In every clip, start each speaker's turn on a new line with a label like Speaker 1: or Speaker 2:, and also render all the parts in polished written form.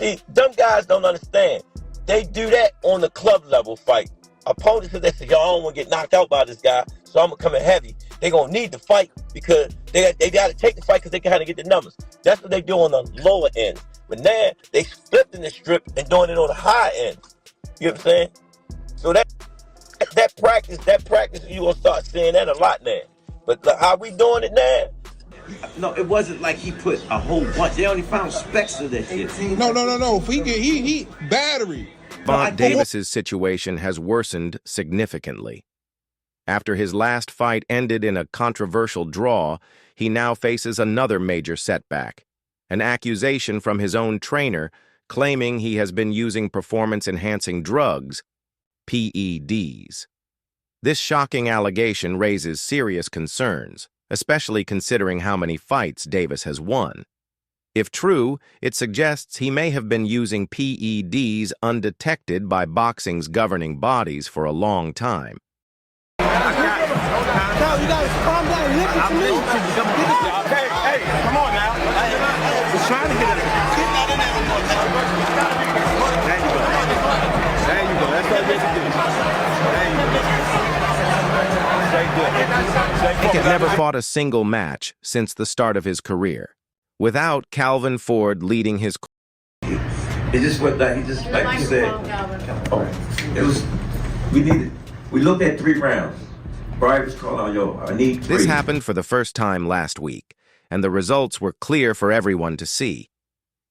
Speaker 1: See, them guys don't understand. They do that on the club level fight. Opponents, they say, yo, I don't want to get knocked out by this guy, so I'm going to come in heavy. They're going to need the fight because they got to take the fight because they can kind of get the numbers. That's what they do on the lower end. But now, they flipping the strip and doing it on the high end. You know what I'm saying? So that practice, you're going to start seeing that a lot now. But how we doing it now?
Speaker 2: No, it wasn't like he put a whole bunch. They only found specks of that shit.
Speaker 3: No. If he battery.
Speaker 4: GervontaDavis's situation has worsened significantly. After his last fight ended in a controversial draw, he now faces another major setback, an accusation from his own trainer claiming he has been using performance-enhancing drugs, PEDs. This shocking allegation raises serious concerns, especially considering how many fights Davis has won. If true, it suggests he may have been using PEDs undetected by boxing's governing bodies for a long time.
Speaker 5: No, you guys calm down. Listen to me.
Speaker 6: Hey, come on now. We're trying to get it. Get that in there one more time. There you go. There you go. That's what you have to do. There you go.
Speaker 4: Tank had never fought a single match since the start of his career, without Calvin Ford leading his.
Speaker 2: It just went like he just like you said. Oh, it was. We looked at 3 rounds. Brian was calling out, yo, I need 3.
Speaker 4: This happened for the first time last week, and the results were clear for everyone to see.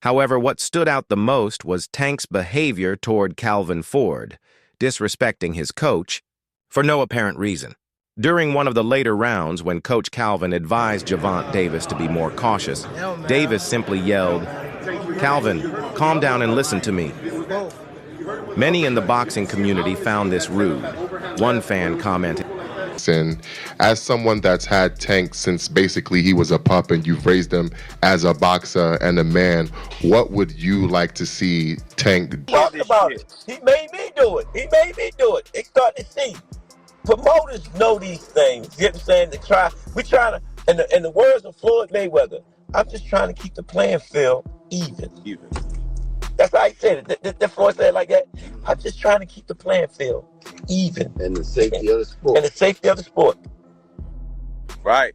Speaker 4: However, what stood out the most was Tank's behavior toward Calvin Ford, disrespecting his coach for no apparent reason. During one of the later rounds, when Coach Calvin advised GervontaDavis to be more cautious, Davis simply yelled, "Calvin, calm down and listen to me." Many in the boxing community found this rude. One fan commented,
Speaker 7: and as someone that's had Tank since basically he was a pup and you've raised him as a boxer and a man, what would you like to see Tank do?
Speaker 1: Talk about it. He made me do it. They start to see. Promoters know these things. You know what I'm saying? We're trying to, in the words of Floyd Mayweather, I'm just trying to keep the playing field even. That's how he said it. That Floyd said it like that. I'm just trying to keep the playing field even.
Speaker 8: And the safety of the sport.
Speaker 1: And the safety of the sport.
Speaker 6: Right.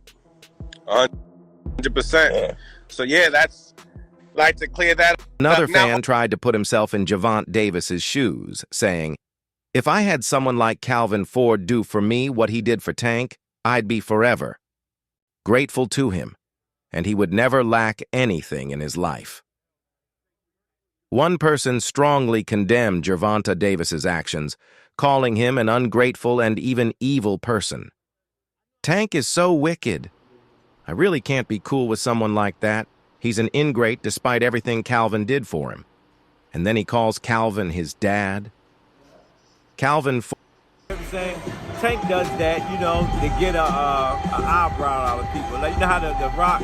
Speaker 6: 100%.
Speaker 1: Yeah.
Speaker 6: So, yeah, that's like to clear that up.
Speaker 4: Another fan tried to put himself in GervontaDavis's shoes, saying, "If I had someone like Calvin Ford do for me what he did for Tank, I'd be forever grateful to him, and he would never lack anything in his life." One person strongly condemned GervontaDavis's actions, calling him an ungrateful and even evil person. "Tank is so wicked. I really can't be cool with someone like that. He's an ingrate despite everything Calvin did for him. And then he calls Calvin his dad." Calvin Ford.
Speaker 9: You know what I'm saying? Tank does that, you know, to get an eyebrow out of people. Like, you know how the Rock,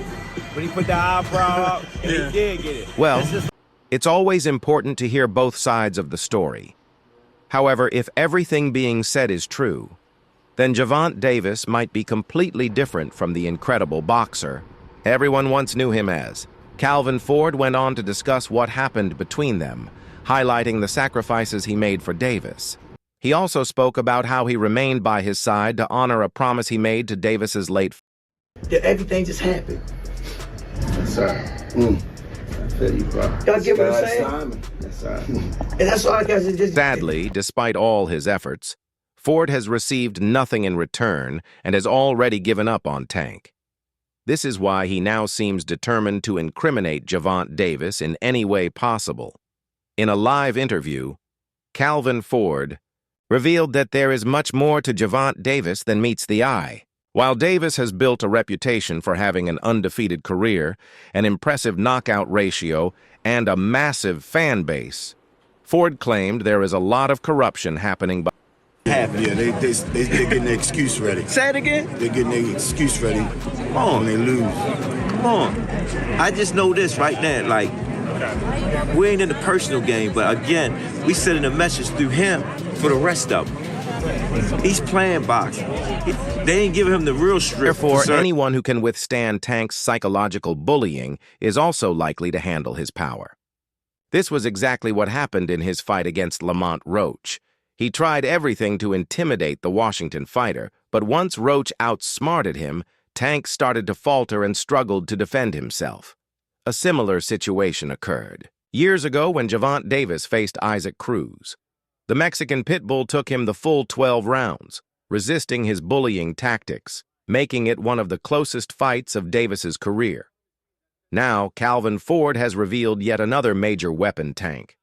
Speaker 9: when he put the eyebrow out, and he did get it.
Speaker 4: Well, it's always important to hear both sides of the story. However, if everything being said is true, then GervontaDavis might be completely different from the incredible boxer everyone once knew him as. Calvin Ford went on to discuss what happened between them, highlighting the sacrifices he made for Davis. He also spoke about how he remained by his side to honor a promise he made to Davis's late.
Speaker 5: Everything just happened.
Speaker 8: That's right. I feel you, bro.
Speaker 5: Y'all get what I'm saying?
Speaker 8: That's right.
Speaker 5: And that's all I got to just.
Speaker 4: Sadly, despite all his efforts, Ford has received nothing in return and has already given up on Tank. This is why he now seems determined to incriminate GervontaDavis in any way possible. In a live interview, Calvin Ford revealed that there is much more to GervontaDavis than meets the eye. While Davis has built a reputation for having an undefeated career, an impressive knockout ratio, and a massive fan base, Ford claimed there is a lot of corruption happening.
Speaker 10: Yeah, they're getting their excuse ready.
Speaker 2: Say it again?
Speaker 10: They're getting their excuse ready.
Speaker 2: Come on.
Speaker 10: When they lose.
Speaker 2: Come on. I just know this right now, like, we ain't in the personal game, but again, we sending a message through him for the rest of them. He's playing boxing. They ain't giving him the real strip.
Speaker 4: Therefore, anyone who can withstand Tank's psychological bullying is also likely to handle his power. This was exactly what happened in his fight against Lamont Roach. He tried everything to intimidate the Washington fighter, but once Roach outsmarted him, Tank started to falter and struggled to defend himself. A similar situation occurred years ago when GervontaDavis faced Isaac Cruz. The Mexican pitbull took him the full 12 rounds, resisting his bullying tactics, making it one of the closest fights of Davis's career. Now, Calvin Ford has revealed yet another major weapon Tank.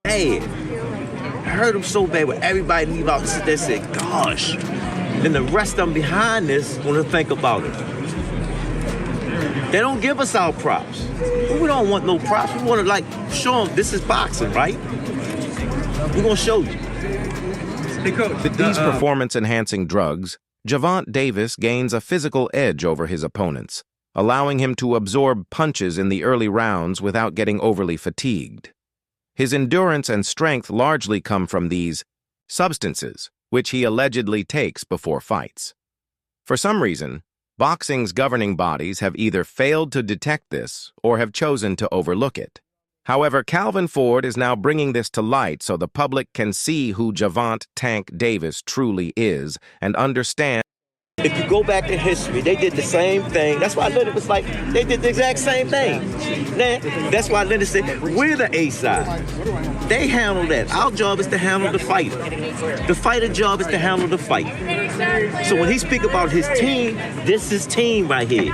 Speaker 2: Hey, I heard him so bad with everybody leave out there said, gosh. Then the rest of them behind this want to think about it. They don't give us our props. We don't want no props. We want to, like, show them this is boxing, right? We're going to show you.
Speaker 4: Hey, Coach. With these performance-enhancing drugs, GervontaDavis gains a physical edge over his opponents, allowing him to absorb punches in the early rounds without getting overly fatigued. His endurance and strength largely come from these substances, which he allegedly takes before fights. For some reason, boxing's governing bodies have either failed to detect this or have chosen to overlook it. However, Calvin Ford is now bringing this to light so the public can see who Gervonta "Tank" Davis truly is and understand.
Speaker 2: If you go back in history, they did the same thing. That's why Leonard was like, they did the exact same thing. That's why Leonard said, we're the A side. They handle that. Our job is to handle the fighter. The fighter job is to handle the fight. So when he speak about his team, this is team right here.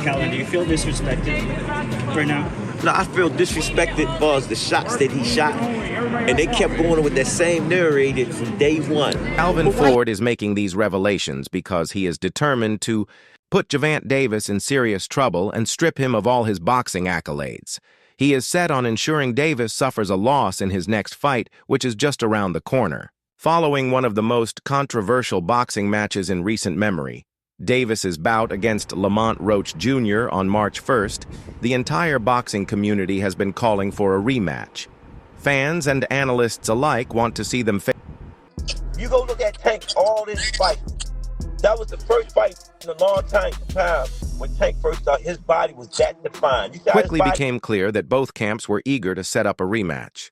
Speaker 11: Calvin, do you feel disrespected right now?
Speaker 2: No, I feel disrespected as the shots that he shot, and they kept going with that same narrative from day one.
Speaker 4: Calvin Ford is making these revelations because he is determined to put GervontaDavis in serious trouble and strip him of all his boxing accolades. He is set on ensuring Davis suffers a loss in his next fight, which is just around the corner. Following one of the most controversial boxing matches in recent memory, Davis's bout against Lamont Roach Jr. on March 1st, the entire boxing community has been calling for a rematch. Fans and analysts alike want to see them face.
Speaker 1: You go look at Tank all this fight. That was the first fight in a long time when Tank first started. His body was that defined.
Speaker 4: Quickly became clear that both camps were eager to set up a rematch.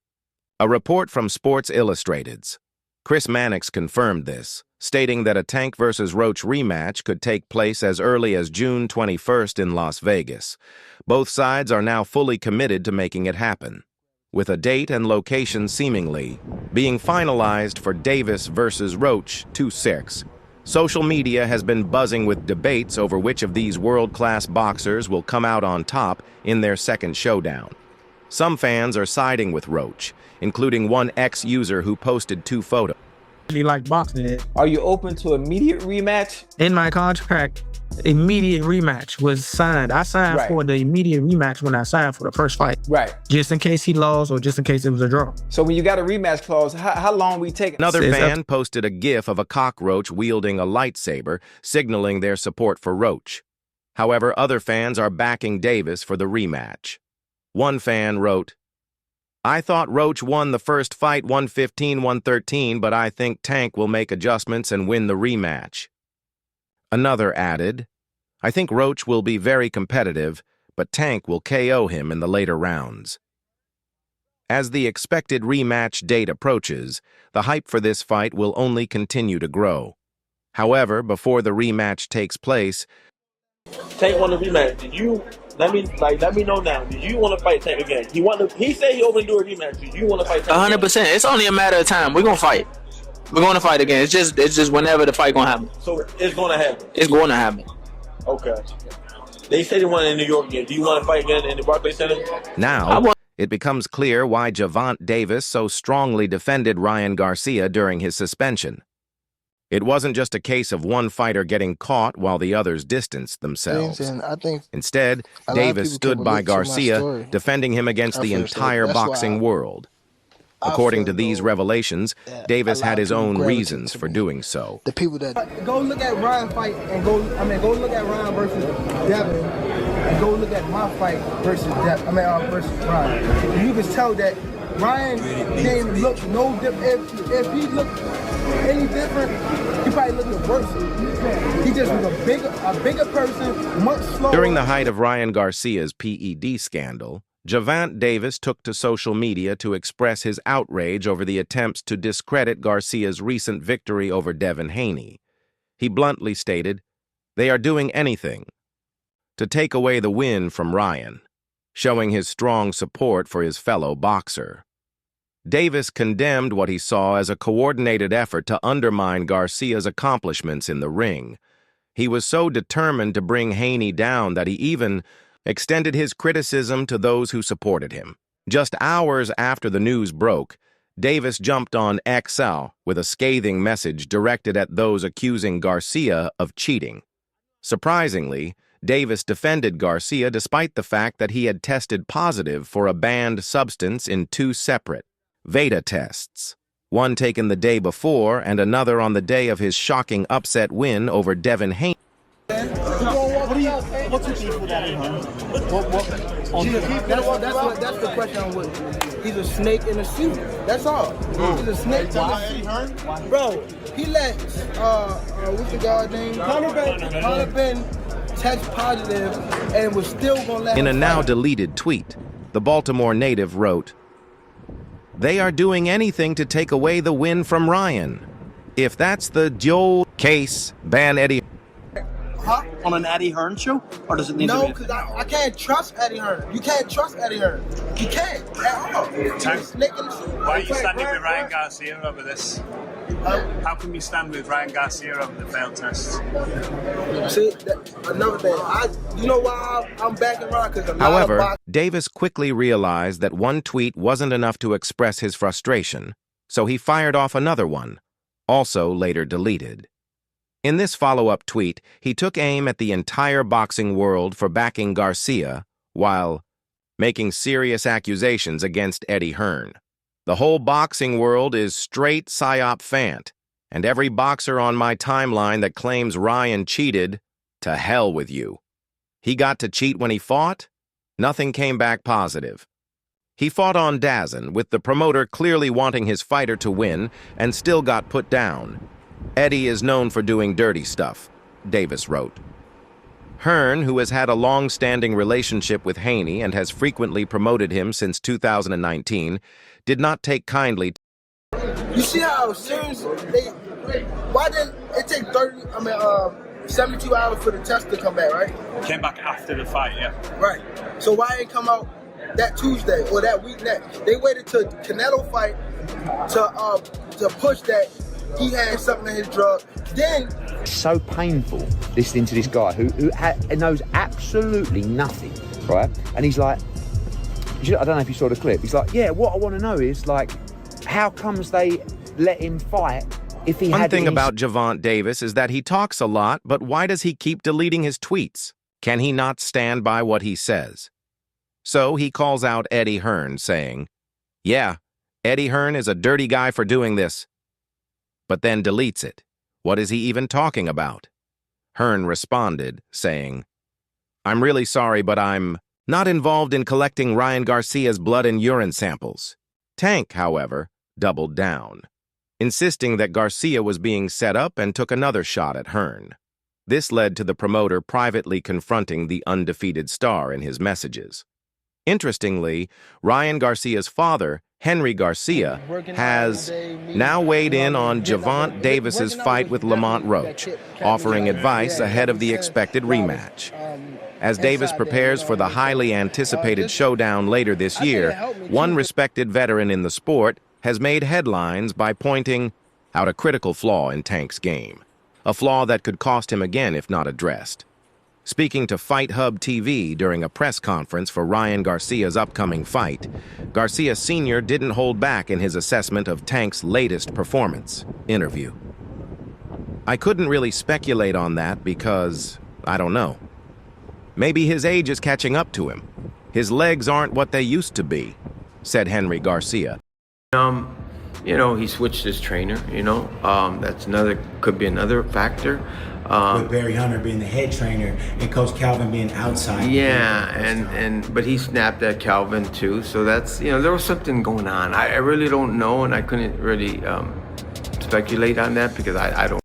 Speaker 4: A report from Sports Illustrated's Chris Mannix confirmed this, stating that a Tank versus Roach rematch could take place as early as June 21st in Las Vegas. Both sides are now fully committed to making it happen, with a date and location seemingly being finalized for Davis versus Roach 2/6. Social media has been buzzing with debates over which of these world-class boxers will come out on top in their second showdown. Some fans are siding with Roach, including one ex-user who posted 2 photos.
Speaker 5: Like boxing.
Speaker 12: Are you open to immediate rematch?
Speaker 5: In my contract, immediate rematch was signed. I signed for the immediate rematch when I signed for the first fight.
Speaker 12: Right.
Speaker 5: Just in case he lost or just in case it was a draw.
Speaker 12: So when you got a rematch clause, how long we take?
Speaker 4: Another fan posted a gif of a cockroach wielding a lightsaber, signaling their support for Roach. However, other fans are backing Davis for the rematch. One fan wrote, "I thought Roach won the first fight 115-113, but I think Tank will make adjustments and win the rematch." Another added, "I think Roach will be very competitive, but Tank will KO him in the later rounds." As the expected rematch date approaches, the hype for this fight will only continue to grow. However, before the rematch takes place,
Speaker 6: Tank won the rematch. Did you let me know now? Did you want to fight Tank again? He said he open to do a rematch. Did you want to fight Tank?
Speaker 13: 100%. It's only a matter of time. We're gonna fight. We're gonna fight again. It's just whenever the fight gonna happen.
Speaker 6: So it's gonna happen.
Speaker 13: It's going to happen.
Speaker 6: Okay. They said they want in New York again. Do you want to fight again in the Barclays Center?
Speaker 4: Now, it becomes clear why GervontaDavis so strongly defended Ryan Garcia during his suspension. It wasn't just a case of one fighter getting caught while the others distanced themselves. Instead, Davis stood by Garcia, defending him against the entire boxing world. According to these revelations, Davis had his own reasons for doing so.
Speaker 5: The people that go look at Ryan fight and go look at Ryan versus Devin and go look at my fight versus versus Ryan. And you can tell that Ryan didn't look no different. If he looked any different, he probably looked worse. He just was a bigger person, much slower.
Speaker 4: During the height of Ryan Garcia's PED scandal, GervontaDavis took to social media to express his outrage over the attempts to discredit Garcia's recent victory over Devin Haney. He bluntly stated, "They are doing anything to take away the win from Ryan," showing his strong support for his fellow boxer. Davis condemned what he saw as a coordinated effort to undermine Garcia's accomplishments in the ring. He was so determined to bring Haney down that he even extended his criticism to those who supported him. Just hours after the news broke, Davis jumped on XL with a scathing message directed at those accusing Garcia of cheating. Surprisingly, Davis defended Garcia despite the fact that he had tested positive for a banned substance in 2 separate Veda tests, one taken the day before and another on the day of his shocking upset win over Devin Haney.
Speaker 11: What's your beef with Eddie Hearn?
Speaker 5: That's the question I'm with. He's a snake in a suit. That's all. He's a snake in a suit. Bro, he let, what's the guy's name? Conor Ben test positive and was still going to let
Speaker 4: In a
Speaker 5: him
Speaker 4: now
Speaker 5: fight.
Speaker 4: deleted tweet, the Baltimore native wrote, "They are doing anything to take away the win from Ryan. If that's the Joel case, ban Eddie."
Speaker 11: Huh? On an Eddie Hearn show? Or does it need to
Speaker 5: No,
Speaker 11: be?
Speaker 5: because I can't trust Eddie Hearn. You can't trust Eddie Hearn. You can't at all. He's a snake in the suit.
Speaker 14: Why are you standing with Ryan Garcia over this? How can you stand with Ryan Garcia over the failed tests?
Speaker 5: See, another thing. You know why I'm backing Ryan? Because
Speaker 4: However, Davis quickly realized that one tweet wasn't enough to express his frustration, so he fired off another one, also later deleted. In this follow-up tweet, he took aim at the entire boxing world for backing Garcia while making serious accusations against Eddie Hearn. "The whole boxing world is straight psyop fant, and every boxer on my timeline that claims Ryan cheated, to hell with you. He got to cheat when he fought? Nothing came back positive. He fought on DAZN, with the promoter clearly wanting his fighter to win, and still got put down. Eddie is known for doing dirty stuff," Davis wrote. Hearn, who has had a long-standing relationship with Haney and has frequently promoted him since 2019, did not take kindly.
Speaker 5: You see how serious why didn't it take 72 hours for the test to come back, right?
Speaker 14: Came back after the fight, yeah.
Speaker 5: Right. So why didn't it come out that Tuesday or that week next? They waited till Canelo fight to push that he had something in his drug. Then
Speaker 15: it's so painful listening to this guy who knows absolutely nothing, right? And he's like, I don't know if you saw the clip. He's like, yeah, what I want to know is, like, how comes they let him fight if he had...
Speaker 4: One thing about GervontaDavis is that he talks a lot, but why does he keep deleting his tweets? Can he not stand by what he says? So he calls out Eddie Hearn, saying, "Yeah, Eddie Hearn is a dirty guy for doing this," but then deletes it. What is he even talking about? Hearn responded, saying, "I'm really sorry, but I'm not involved in collecting Ryan Garcia's blood and urine samples." Tank, however, doubled down, insisting that Garcia was being set up and took another shot at Hearn. This led to the promoter privately confronting the undefeated star in his messages. Interestingly, Ryan Garcia's father, Henry Garcia, has now weighed in on GervontaDavis's fight with Lamont Roach, offering advice ahead of the expected rematch. As Davis prepares for the highly anticipated showdown later this year, one respected veteran in the sport has made headlines by pointing out a critical flaw in Tank's game, a flaw that could cost him again if not addressed. Speaking to Fight Hub TV during a press conference for Ryan Garcia's upcoming fight, Garcia Sr. didn't hold back in his assessment of Tank's latest performance interview. "I couldn't really speculate on that because, I don't know. Maybe his age is catching up to him. His legs aren't what they used to be," said Henry Garcia.
Speaker 16: You know, he switched his trainer, that's could be another factor.
Speaker 17: With Barry Hunter being the head trainer and Coach Calvin being outside.
Speaker 16: Yeah, but he snapped at Calvin too, so that's, there was something going on. I really don't know, and I couldn't really speculate on that because I don't